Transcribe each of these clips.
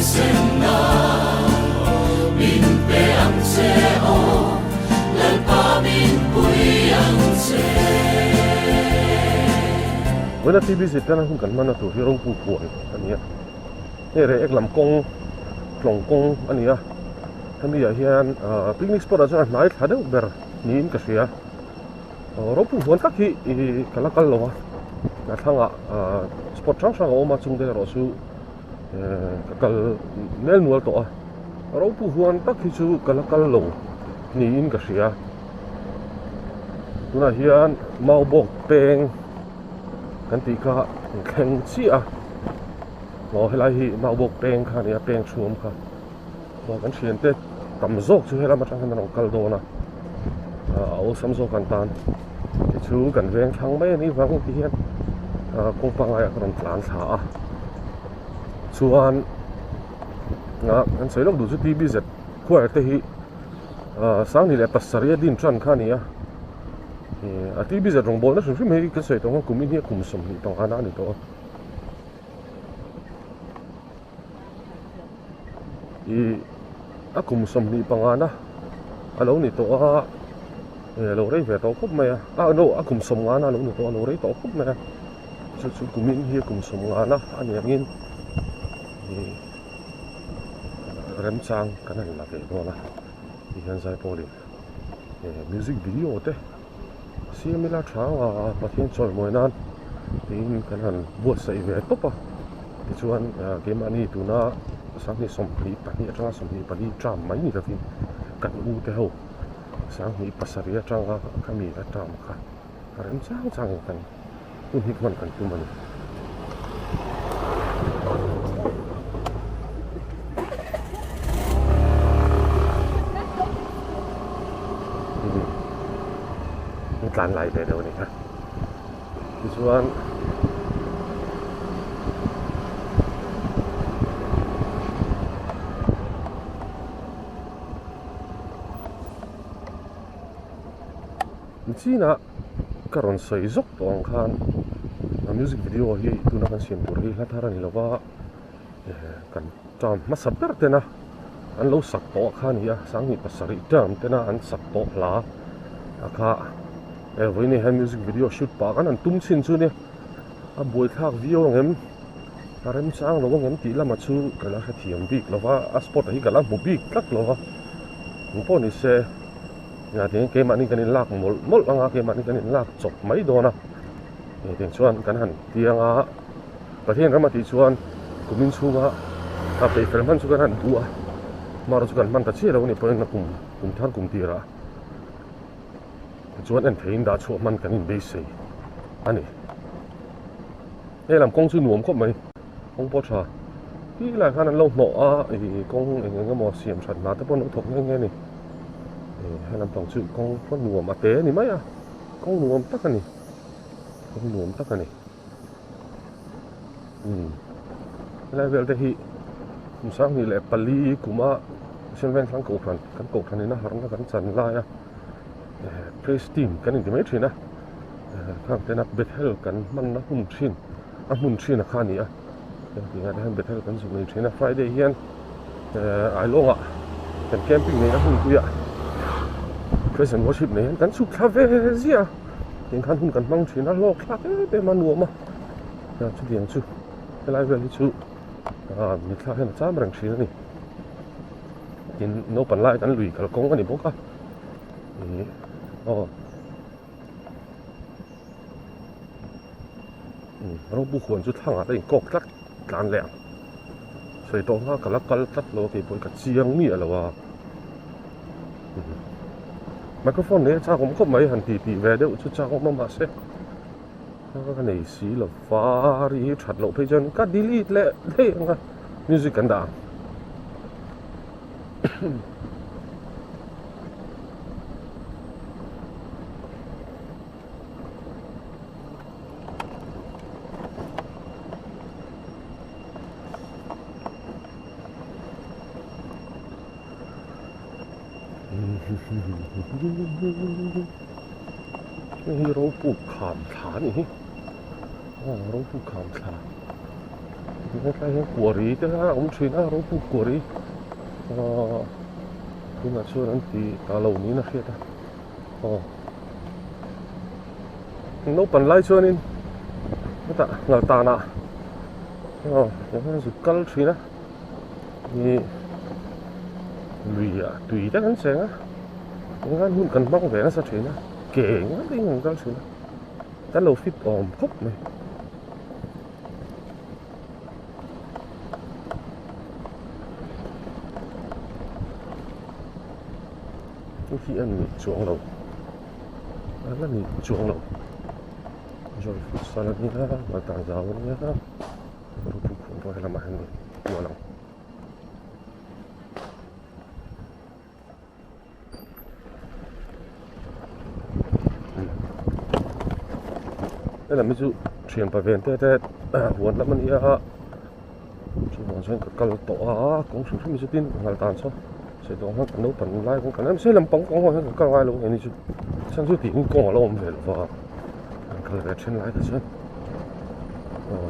senna min pe ang se o lal pa min pui ang se Wala TV sitan ang kan mana tu hirong pupuan ania re ek lam kong plong kong ania ania hian picnic spot aja nai thadeu ber nin ka sia ro pupuan tak hi kalakal lo na thanga spot chang chang oma chung de ro su kal nel nual to ro pupuan tak hi chu kalakal lo nin ka sia tuna hian mau bok peng kan ti ka kheng chi a lo helai hi mau bok peng kha ni peng chum kha lo kan thian te tam zok chu hela ma tang kan rong kal do na au sam zo kan tan ti chu kan veng thang mai ni wang ti hian kong pangai a kan tlan tha a chuan nga kan sei lok du chu tv z khwar te hi sang ni le pasaria din tran kha ni a TV za rong bol na shun shun mei ka sei tong kum in hi kum som ni tong ana ni to a kum som ni pangana alo ni to lo rei ve to khop mai no a kum som ngana lo ni to lo rei to khop mai chu kum in hi kum som ngana ani angin rem chang kan la ke do na hian zai poli music video te Similar trawa pathian choi moinan tin kan han buat sai ve topa ti chuan game ani tuna sang ni som pli pani atanga som ni pani tram mai ni kafin kan u te ho sang ni pasaria tanga kami atam kha ren chang chang kan un hi kan tu mani tlan lại về đâu này ha thì chuan chi na karon sei zok tong khan music video hi tu na kan siam tur hi hlatara ni lawa kan tam ma saber te na an lo sak to khan hi sang ni pasari tam te na an sak to la akha với này music video shoot pa kan an tum chin chu ne a boi thak video ngem rem sang lo ngem ti lama chu kala kha thiam bik lova a spot hi kala mu bik tak lova po ni se ya te ke mani kan lak mol anga ke mani kan lak chop mai do na te chuan kan han tianga pathian rama ti chuan kumin chunga a pe ferman chu kan han bua mar chu kan man ta che lo ni poin na kum thar kum tira chuan an thein da chu man kan in be sei ani lam kong chu nuam khop mai kong po tha hi la khan an lo no a kong eng mo siam that na ta pon thok nge ni lam tong chu kong pon nuam a te ni mai a kong nuam tak ani level te hi sang ni le pali kuma sen ven sang ko khan ni na har na kan chan la ya press team kan in dimetri na khang tena bethel kan man na hun thin a khani a ti nga han bethel kan zu nei thina Friday hian ai longa kan camping nei na hun ku ya present worship nei kan su klave zia tin khan hun kan mang thina lo klak te manu ma ya chu diang chu lai vel chu mi thla hen cham rang thina ni tin no pan lai kan lui kal kong ani bokaเราบุคคลจุดทางอะไรก็ตัดการแหลมใส่ตัวกระกัลตัดโลกีปนกับเชียงมีอะไรวะไมโครโฟนเนี่ยจ้าผมก็ไม่หันตีแวเดียวชุดจ้าผมมาเสร็จแล้วก็ในสีหลบฟ้ารีชัดหลบไปจนก็ดีลีทและเท่งะมิวสิกกันดังนี่เราปลูกขามขานี่เราปลูกขามขา cái quarry thế ha ông chuyên á rồi phụ quarry thì là xưa anh thì cả lâu ní là khiết à nấu pan lai xưa nên ta là ta nè những cái sự cắt chuyên á thì lùi à tùy chắc hắn sẽ á những cái hun cần bóc vẽ nó sẽ chuyên á kể những cái người cắt chuyên á cái lâu fit khúc này khi anh chuông lầu anh là chuông lầu rồi phút sau là như thế và tàn giáo như thế rồi phục vụ rồi làm ăn được nhiều lắm đây là ví dụ chuyện bài viết thế huấn lắm anh ạ chỉ muốn xem cái câu tổ cũng sử dụng ví dụ tin là tàn sao sẽ đó hắn nấu phần lai cũng cả em sẽ làm bóng cũng હોય cái lai luôn này chứ sang chút tiếng con là ông về và cái là trên lai cái chứ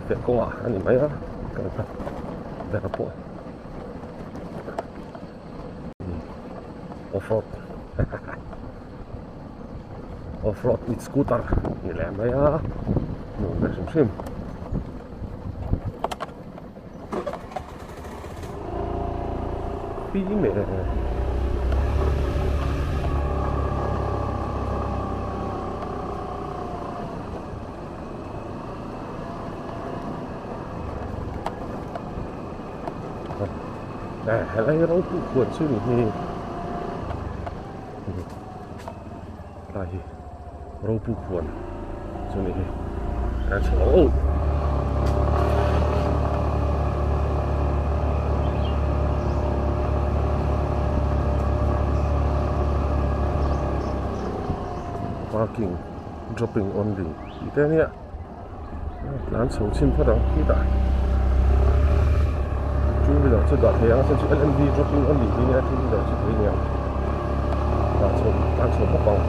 việc con anh mấy á cái là về cái bộ off-road off-road with scooter như là mấy á nó cái xem phí mẹ lấy rau củ cuộn xíu thì lại rau củ cuộn xíu này ăn sấu parking dropping only itu ni langsung simpan dah kita cuma dah sudah yang satu LNG dropping only ini ada sudah sudah ini yang langsung potong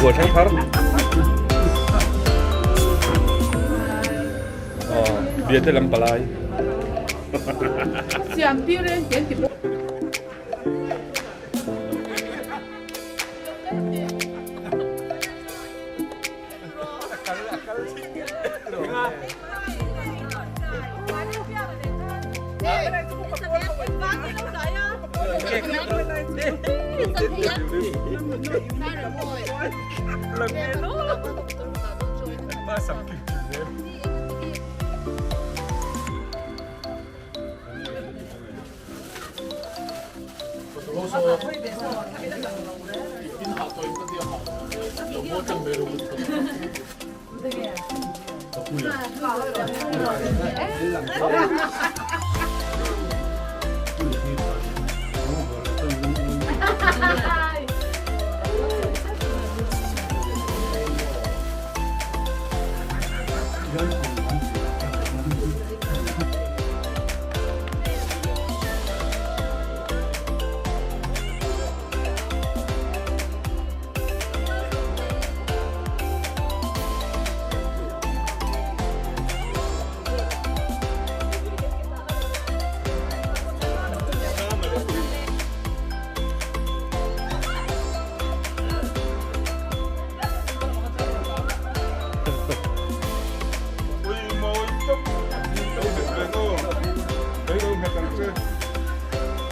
của Trang Thar. Bia te lam palai. Siempre gente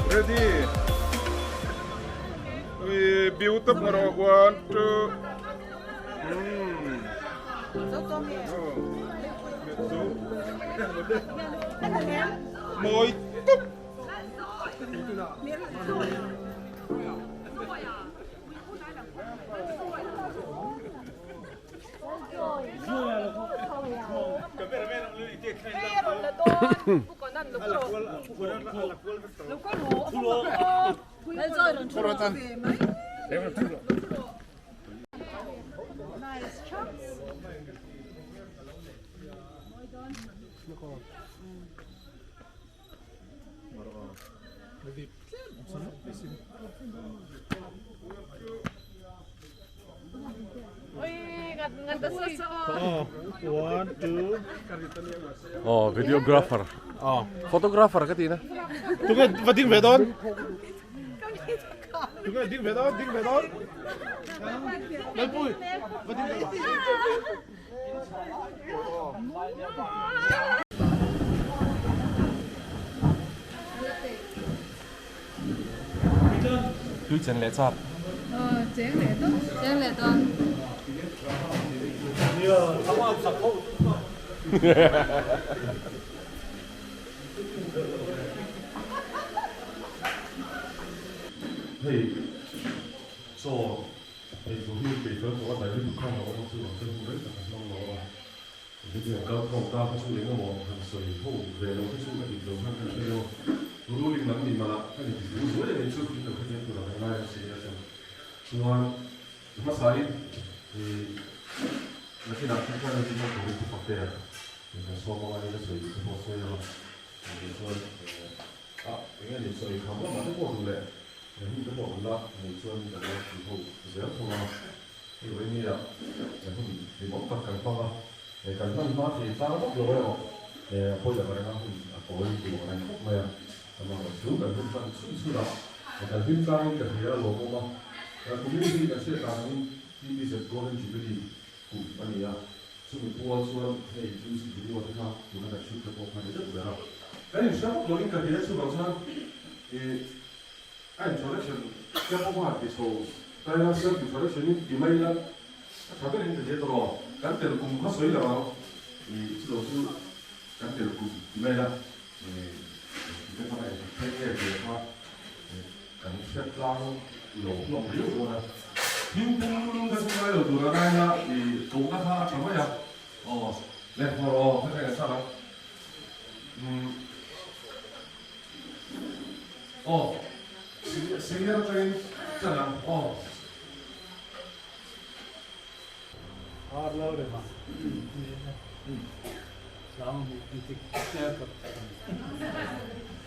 Ready? We built up our one, two. Môi túc. One, two. Videographer. Photographer cái gì nè? Tunggu, vad din vedon? Tunggu, din vedon, din vedon. Lalpui, vad din vedon? Cứ chân lẽ chặt. Chén lệ to. Hey, so, so hier北分我来这里看到我是往这边的，弄了。这边高空大开出来个我很水后，对，我开出个地方看看这个，如果你能你嘛，看你如果你出去的看见不了，那也是那种，说，什么啥的，那些拿去看的地方不会不方便，就是说我那个水是多水了，就是说，因为你水看不嘛都过出来。你都บอกว่าในช่วงแต่ว่าคือผู้เสียตัวที่วันนี้你บอกกันกันฟังกันฟังมาที่สร้างบอกเลยว่าพออย่างไรนะคุณพอที่บอกอะไรไม่แต่ว่าสู้กันทุกคนสู้ละกันทิ้งสร้างกันที่เราบอกว่าคุณไม่ได้กันเสียการที่มีเสียก่อนที่จะดีคุณอันนี้สู้ตัวส่วนให้ดูสิ่งที่ว่าที่เขาคุณน่าจะช่วยตัวเขาได้ด้วยนะแต่ในช่วงเราเองกันที่สู้เราใช่哎，做的是这不话的时候，大家身体做的是你没了，他跟人直接说，干点工快水了，这都是干点工没了，这他们配业的话，干些脏弄溜了，拼拼的是有做的那个，做个他什么呀？哦，来好了，看这个啥了？哦。Sigurðin þennan, Har Laurima. Selamat meeting.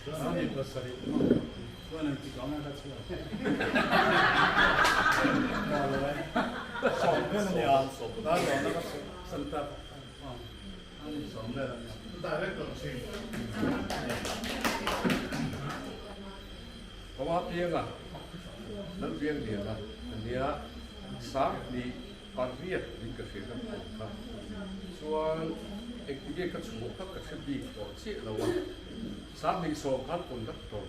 Selamat bersari. Tuan nanti kau nak kat sini. Ja, där var det sånt där. Som det.เพราะว่าเพียงอ่ะนั่นเพียงเดียวนะอันเนี้ยสามมีการเรียกลิงกระเสียงกันครับส่วนเอกที่เรียกกระสุนก็กระเสียบีก่อนเสียแล้วว่าสามมีสองพันคนรับตรง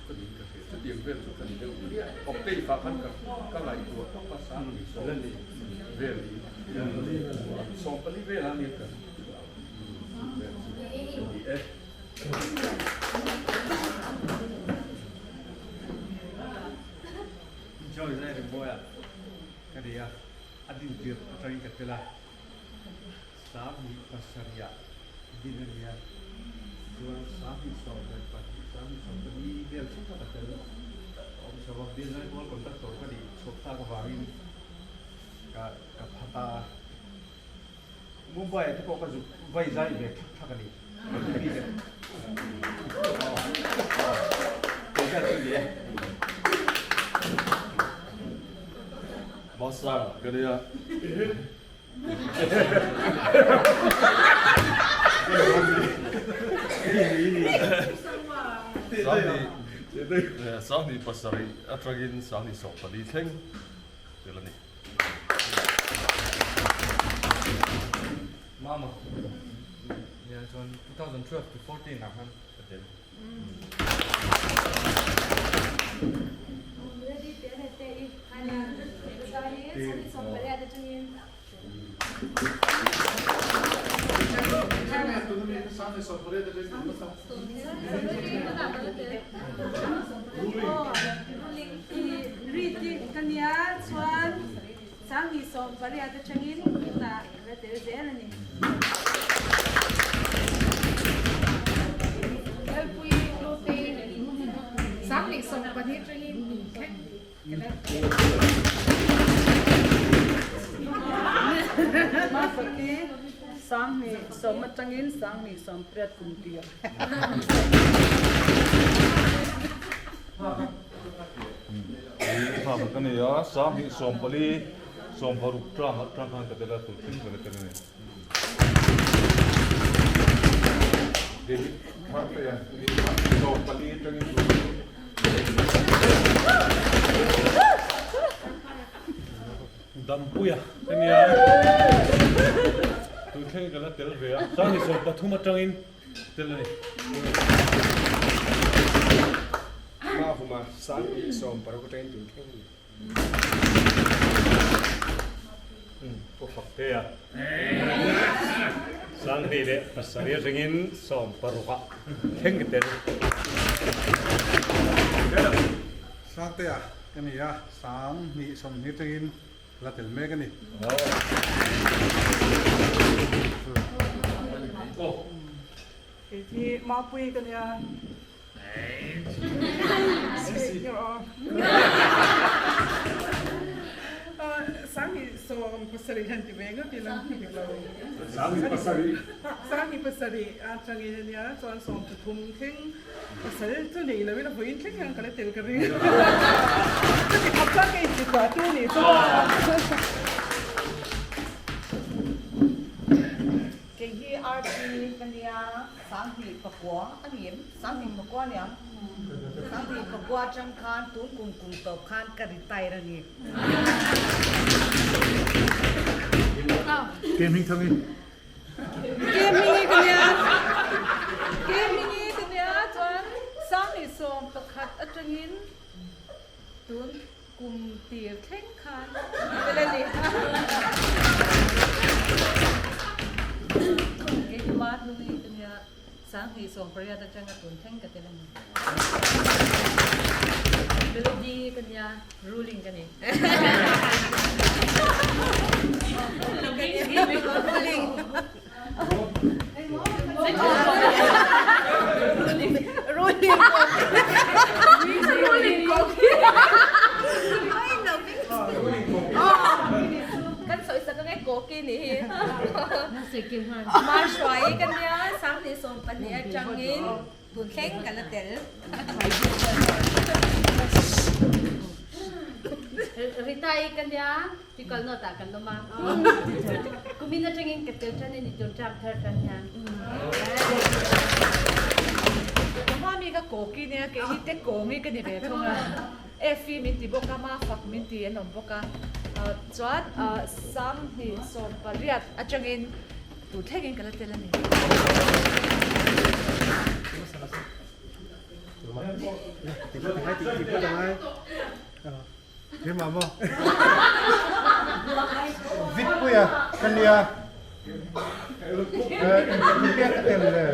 ก็ลิงกระเสียจะเดียงเว้นสุดกันเดียวเรียกออกตีฝาพันกับก็หลายตัวต้องภาษามีสองเวลีสองปริเวลานี้กันเอ๊ะ Joy saya ada boya. Kadia adin dia tadi katalah. Sabi pasaria. Dinanya. Tuan sabi saudara pagi sabi saudara ni dia cakap kata. Om sebab dia nak buat kontak tu kadi sokta kemarin. Kata Mumbai tu kau kazu Vaizai bek kali. Kita tu dia. Bosan, kerja. Sahni pasari, atragin sahni sopali theng. Jalan ni. Mama. Ya, from 2012 to 14 lah kan. Betul. Riti kanya chuan sang hi som pari ata changin na la tel zel ni el pui protein sang hi som pari changin ma fakti sang hi som changin sang hi som pret kum tia हाँ बकने यार साम ही सोमपली सोमवार उत्तरा मत्रा खान का दिला तो फिर बने करने देखिए हाँ तो यार सोमपली चंगी dampuya kania tu theng kala tel rea sang so pathuma tangin tel ni Ma huma sang som para ko tayo tin king. Ko fakte ya sang di de pasariya ringin som paruka theng tel Sakte ya, kan ya, sang ni som ni tengin latel me kan ni. Jadi mapui kan ya. Sangi so pasari hanti venga tilang tilang. Sangi pasari atrangi ya so som tutum king pasari tu ni la vila poin king yang kala tel kari. Jadi apa ke itu tu ni so. Cái RP cái này sáng thì bạc quá anh em sáng thì bạc quá nè sáng thì bạc quá trong khan tuôn cùng tập khan cái tay ra nè Game hình thằng Game ni kan ya. Game ni kan ya tuan sang ni som pakat atangin tuan kum tir theng khan. Bela ni. cái mát nuôi cái này sáng thì sòng phải ra trong cái tuần thanh cái tên này melody cái này ruling cái này kan soi sa ka ko ki ni ma shwai kan ya sang ni som pan ni changin bu kheng ka la tel Ritai kan ya, pikal no tak kan lama. Kumina cengin ketel cene ni jon jam thar kan ya. Mami ka koki niya kay hite kongi ka ni betong ah. Efi minti boka ma fak minti enom boka. Chuan sam ni som pariat atangin tu thegin kala tela ni. Thế mà mo. Vít quê à, căn đi à. Đi biết cái tiền này.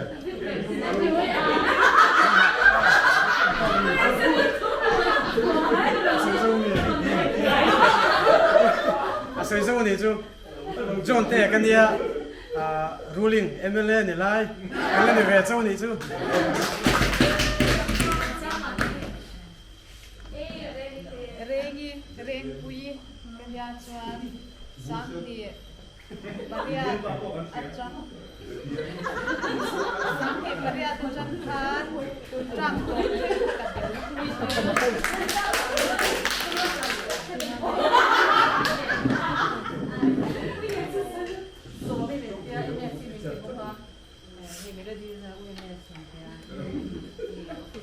Sử dụng này chú John Tê căn đi à. Ruling MLA này lại. MLA này về sau này chú. Reng pui kan ya chuan sang ni pariat atang sang ni pariat tujan khan tutang to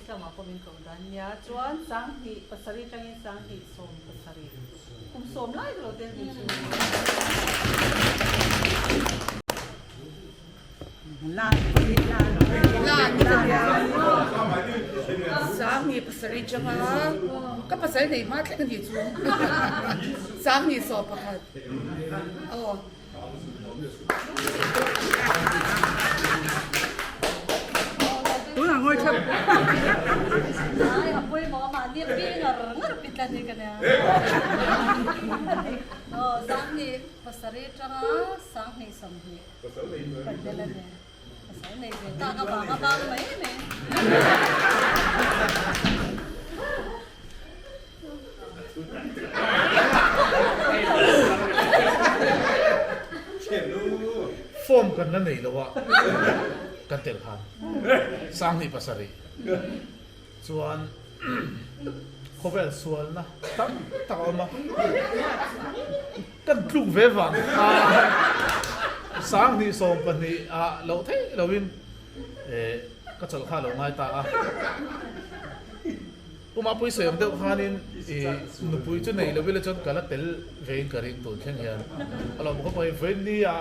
sama komin kaudan ya chuan sang hi pasari tangin sang hi som pasari kum som lai lo ten ni Lan sang ni pasari changa ka pasari nei ma tlek ni chu. Sang ni so pakhat. Oh. Tôi là ngôi chậm. ai apoi mo ma ni pi ngar pitlan ni kan ya sang ni pasari changa sang ni som hi padela ne pasari nei ve ta ka ba mai me form kan na nei lawa kan tel khan sang ni pasari chuan khovel sual na tak ma kan tluk ve wang sang ni som pan ni a lo the lovin ka chal kha lo ngai ta a uma pui soyam deuh khanin nu pui chu nei lovila chon kala tel vein karing tu thleng hian alo mo ko vein ni a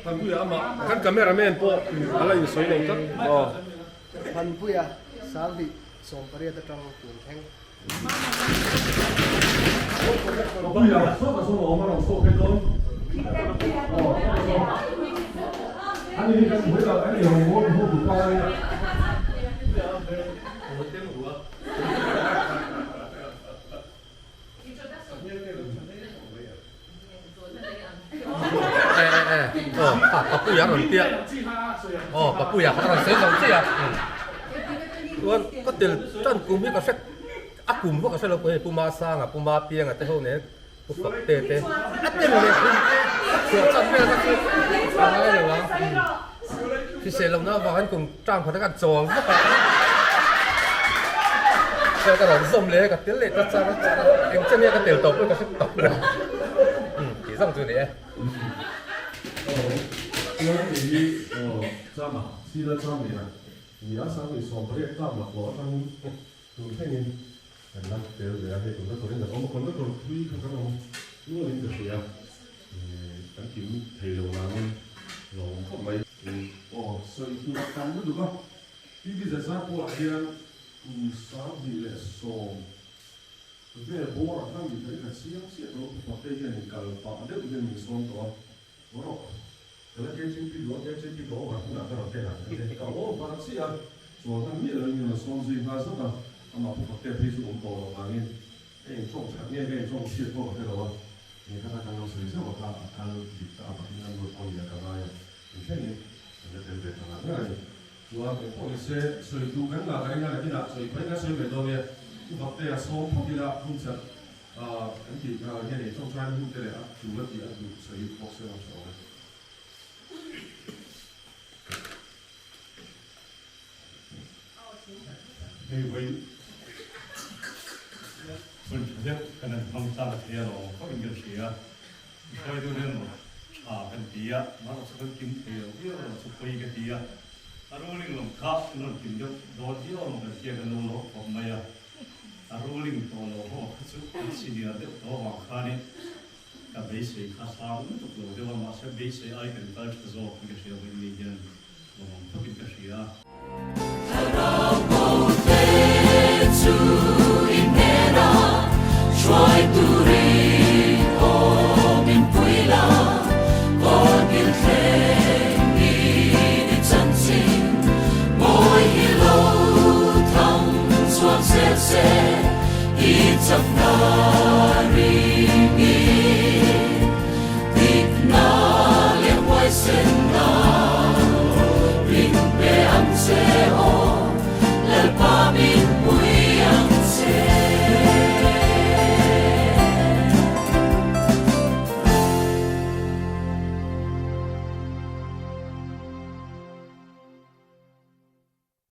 Thằng Quy ama kan cameraman po ala yung soy nei tak. Oh. Pan puya, saldi, som paria ta trong tuần thang. Quy ya, so ka so mo ma so ke don. Ani ni kan mo da ani mo ku pa ni. Papu ya rồi tia. Papu ya orang saya tahu tia. Tuan có tiền chân cùng biết có sách áp cùng với có sách là cái puma sang à puma piang à thế hôm nay cũng phật tê tê áp tiền này sửa chân biết là cái này rồi thì sẽ lòng nó vào anh cùng trang phải cái tròn cái cái đó zoom lấy cái tiếng lệ tất cả anh chân này cái tiểu tộc với cái sách tộc rồi chỉ dòng từ này Sama, sila sama ya. Ia sama sombri sama ko tang tu thengin kan tel ya he tu ko rin da ko ko ko tui kan ko no rin da ya. Kan kim thei lo na mun lo ko mai so tu kan mu du ba. Ti bi za sa ko ya sa bi le so. Ve bo ra kan bi ka sia to ko te ya ni kal pa de bi ni so to. Oro. Kalau dia cipta dua, nak kalau dia nak, kalau orang sih ya, soalnya ni orang yang soal sih nggak suka, ama pakai pisau untuk angin, cong caknya cong siapa pakai lawan, ni kata kalau sih saya kalau kita apa yang berpon ya kalau ya, ini ada tempat tangan ni, soalnya polisi soi tu kan lah, kadang kadang tidak soi, kadang soi betul ya, pakai asal pakai lah, pun anh chị nghe này trong trang cái này chủ lực thì anh sử dụng box làm sao đấy Hey, wait. When you can come to here or coming to here, so I don't know. And dear, not a second here, to pay a dear. A rolling on cup, not in the body on the here and no of Maya. A rolling on the hawk, so consider the dog honey. A basic has found to go. There must have basic I can touch the zone because you're with me again. Talking to Shia. Su inera Shwai turi o min puila Con gil khen ni di chan sin Môi hi lâu thăm xuân se se I chak nari